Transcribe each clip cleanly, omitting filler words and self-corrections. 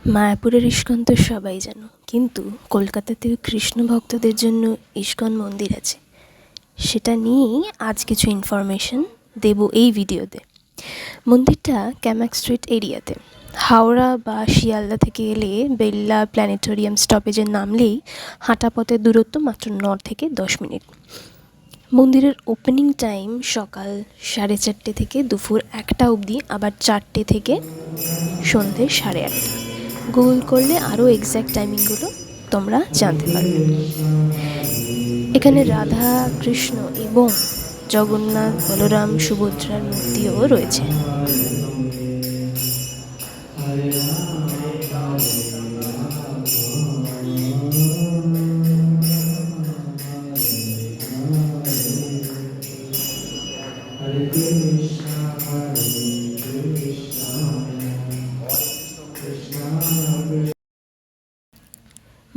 মায়াপুরের ইস্কন তো সবাই জানো, কিন্তু কলকাতাতেও কৃষ্ণ ভক্তদের জন্য ইস্কন মন্দির আছে। সেটা নিয়েই আজ কিছু ইনফরমেশন দেব এই ভিডিওতে। মন্দিরটা ক্যামাক স্ট্রিট এরিয়াতে। হাওড়া বা শিয়ালদা থেকে এলে বেল্লা প্ল্যানেটোরিয়াম স্টপেজে নামলেই হাঁটা পথের দূরত্ব মাত্র 9 থেকে 10 মিনিট। মন্দিরের ওপেনিং টাইম সকাল 4:30 থেকে দুপুর 1টা অবধি, আবার 4টে থেকে সন্ধ্যে 8:30। গুগল করলে আরও এক্স্যাক্ট টাইমিংগুলো তোমরা জানতে পারবে। এখানে রাধা কৃষ্ণ এবং জগন্নাথ, বলরাম, সুভদ্রার মূর্তিও রয়েছে।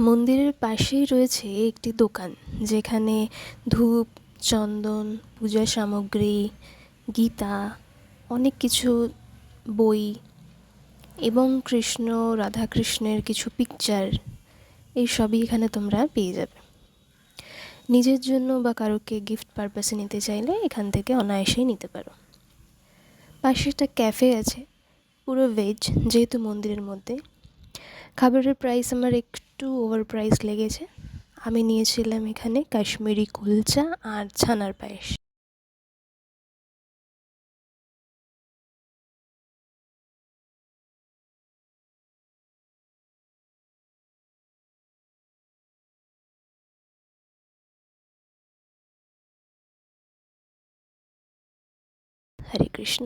মন্দিরের পাশেই রয়েছে একটি দোকান, যেখানে ধূপ, চন্দন, পূজা সামগ্রী, গীতা, অনেক কিছু বই এবং কৃষ্ণ রাধাকৃষ্ণের কিছু পিকচার, এই সবই এখানে তোমরা পেয়ে যাবে। নিজের জন্য বা কারোকে গিফট পারপাসে নিতে চাইলে এখান থেকে অনায়াসেই নিতে পারো। পাশে একটা ক্যাফে আছে, পুরো ভেজ, যেহেতু মন্দিরের মধ্যে। খাবারের প্রাইস আমার একটু ওভার প্রাইস লেগেছে। আমি নিয়েছিলাম এখানে কাশ্মীরি কুলচা আর ছানার পায়েস। হরে কৃষ্ণ।